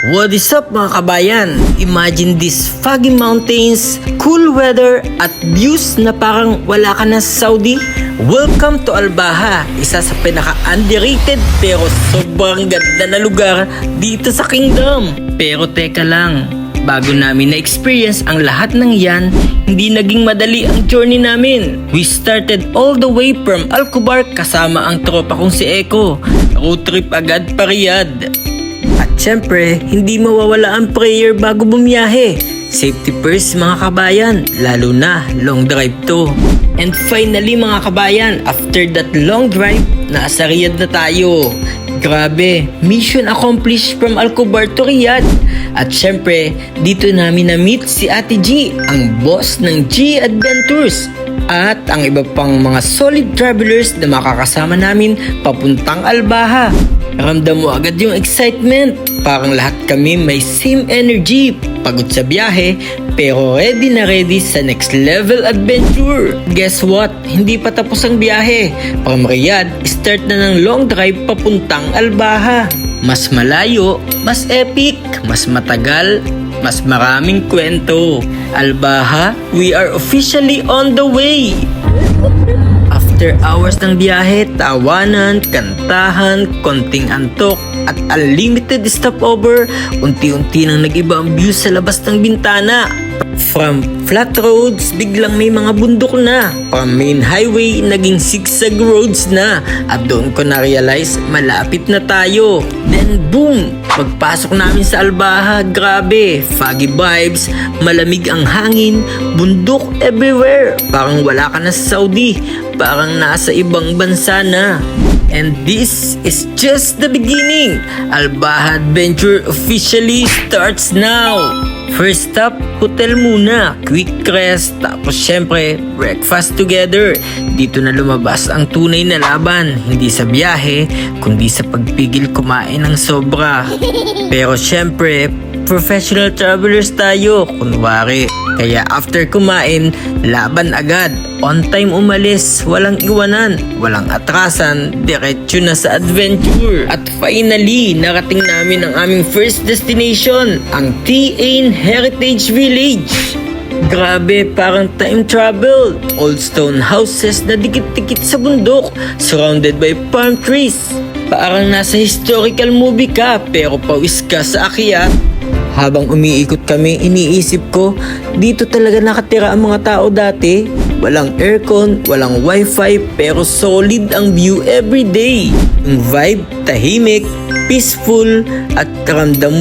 What is up mga kabayan? Imagine these foggy mountains, cool weather at views na parang wala ka na sa Saudi. Welcome to Al-Baha, isa sa pinaka-underrated pero sobrang ganda na lugar dito sa Kingdom. Pero teka lang, bago namin na-experience ang lahat ng yan, hindi naging madali ang journey namin. We started all the way from Al-Kubar kasama ang tropa kong si Eko. Road trip agad pa Riyadh. At syempre, hindi mawawala ang prayer bago bumiyahe. Safety first mga kabayan, lalo na long drive to. And finally mga kabayan, after that long drive, nasa Riyadh na tayo. Grabe, mission accomplished from Al-Kubar to Riyadh. At syempre, dito namin na-meet si Ate G, ang boss ng G Adventures. At ang iba pang mga solid travelers na makakasama namin papuntang Al-Baha. Ramdam mo agad yung excitement. Parang lahat kami may same energy. Pagod sa biyahe, pero ready na ready sa next level adventure. Guess what? Hindi pa tapos ang biyahe. From Riyadh, start na ng long drive papuntang Al-Baha. Mas malayo, mas epic, mas matagal, mas maraming kwento. Al-Baha, we are officially on the way! After hours ng biyahe, tawanan, kantahan, konting antok, at unlimited stopover, unti-unti nang nag-iba ang view sa labas ng bintana. From flat roads, biglang may mga bundok na. From main highway, naging zigzag roads na. At doon ko na-realize, malapit na tayo. Then boom! Pagpasok namin sa Al-Baha, grabe, foggy vibes, malamig ang hangin, bundok everywhere. Parang wala ka na sa Saudi, parang nasa ibang bansa na. And this is just the beginning. Al-Baha Adventure officially starts now. First stop, hotel muna, quick rest, tapos syempre, breakfast together. Dito na lumabas ang tunay na laban, hindi sa biyahe, kundi sa pagpigil kumain ng sobra. Pero syempre, professional travelers tayo, kunwari. Kaya after kumain, laban agad. On time umalis, walang iwanan, walang atrasan, diretso na sa adventure. At finally, narating namin ang aming first destination, ang T-Ain Heritage Village. Grabe, parang time travel. Old stone houses na dikit-dikit sa bundok, surrounded by palm trees. Parang nasa historical movie ka, pero pawis ka sa akyat. Habang umiikot kami, iniisip ko, dito talaga nakatira ang mga tao dati. Walang aircon, walang wifi, pero solid ang view everyday. Yung vibe, tahimik, peaceful, at ramdam mo